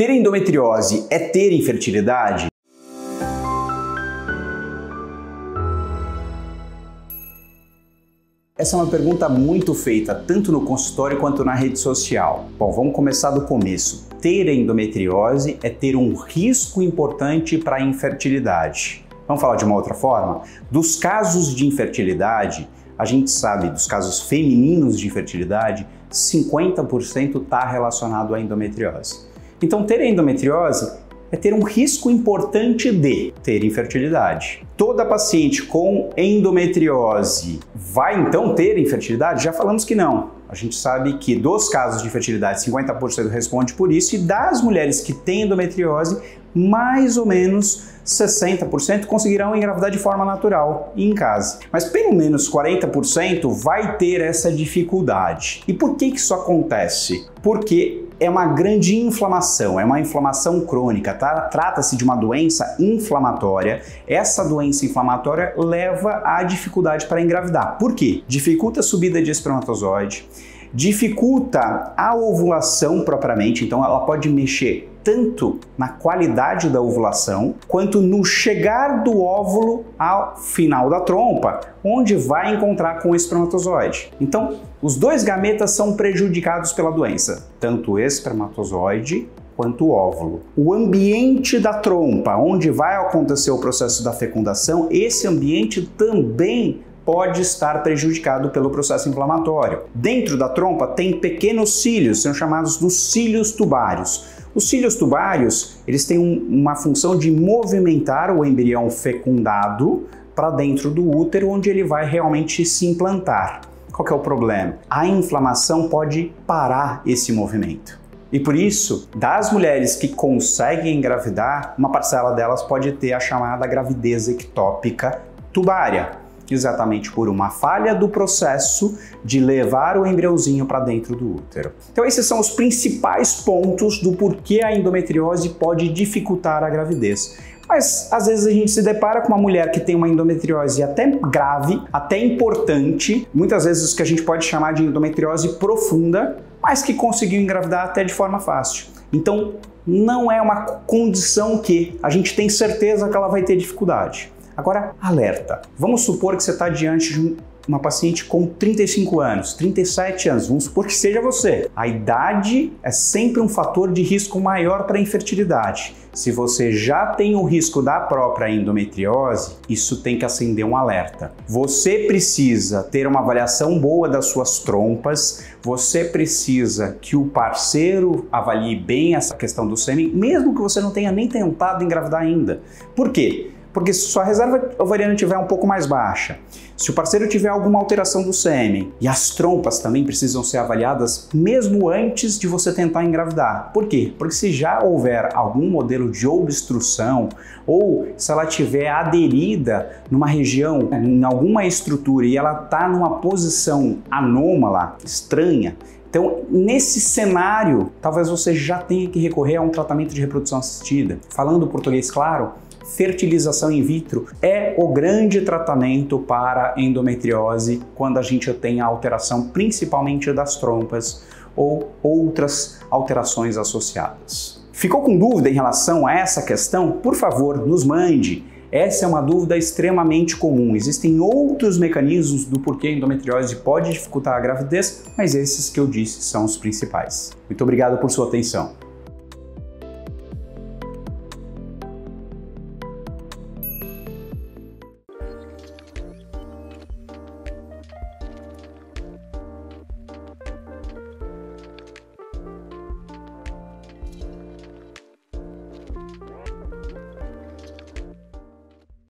Ter endometriose é ter infertilidade? Essa é uma pergunta muito feita, tanto no consultório quanto na rede social. Bom, vamos começar do começo. Ter endometriose é ter um risco importante para a infertilidade. Vamos falar de uma outra forma? Dos casos de infertilidade, a gente sabe, dos casos femininos de infertilidade, 50% está relacionado à endometriose. Então, ter endometriose é ter um risco importante de ter infertilidade. Toda paciente com endometriose vai então ter infertilidade? Já falamos que não. A gente sabe que dos casos de infertilidade, 50% responde por isso, e das mulheres que têm endometriose, mais ou menos 60% conseguirão engravidar de forma natural e em casa. Mas pelo menos 40% vai ter essa dificuldade. E por que isso acontece? Porque é uma grande inflamação, é uma inflamação crônica, tá? Trata-se de uma doença inflamatória. Essa doença inflamatória leva à dificuldade para engravidar. Por quê? Dificulta a subida de espermatozoide, dificulta a ovulação propriamente, então ela pode mexer tanto na qualidade da ovulação, quanto no chegar do óvulo ao final da trompa, onde vai encontrar com o espermatozoide. Então, os dois gametas são prejudicados pela doença, tanto o espermatozoide quanto o óvulo. O ambiente da trompa, onde vai acontecer o processo da fecundação, esse ambiente também pode estar prejudicado pelo processo inflamatório. Dentro da trompa tem pequenos cílios, são chamados dos cílios tubários. Os cílios tubários, eles têm uma função de movimentar o embrião fecundado para dentro do útero, onde ele vai realmente se implantar. Qual que é o problema? A inflamação pode parar esse movimento. E por isso, das mulheres que conseguem engravidar, uma parcela delas pode ter a chamada gravidez ectópica tubária, exatamente por uma falha do processo de levar o embriãozinho para dentro do útero. Então esses são os principais pontos do porquê a endometriose pode dificultar a gravidez. Mas às vezes a gente se depara com uma mulher que tem uma endometriose até grave, até importante, muitas vezes o que a gente pode chamar de endometriose profunda, mas que conseguiu engravidar até de forma fácil. Então não é uma condição que a gente tem certeza que ela vai ter dificuldade. Agora, alerta. Vamos supor que você está diante de uma paciente com 35 anos, 37 anos, vamos supor que seja você. A idade é sempre um fator de risco maior para a infertilidade. Se você já tem o risco da própria endometriose, isso tem que acender um alerta. Você precisa ter uma avaliação boa das suas trompas, você precisa que o parceiro avalie bem essa questão do sêmen, mesmo que você não tenha nem tentado engravidar ainda. Por quê? Porque se sua reserva ovariana estiver um pouco mais baixa, se o parceiro tiver alguma alteração do sêmen, e as trompas também precisam ser avaliadas mesmo antes de você tentar engravidar. Por quê? Porque se já houver algum modelo de obstrução, ou se ela estiver aderida numa região, em alguma estrutura, e ela está numa posição anômala, estranha, então, nesse cenário, talvez você já tenha que recorrer a um tratamento de reprodução assistida. Falando português claro, fertilização in vitro é o grande tratamento para endometriose quando a gente tem a alteração principalmente das trompas ou outras alterações associadas. Ficou com dúvida em relação a essa questão? Por favor, nos mande. Essa é uma dúvida extremamente comum. Existem outros mecanismos do porquê a endometriose pode dificultar a gravidez, mas esses que eu disse são os principais. Muito obrigado por sua atenção.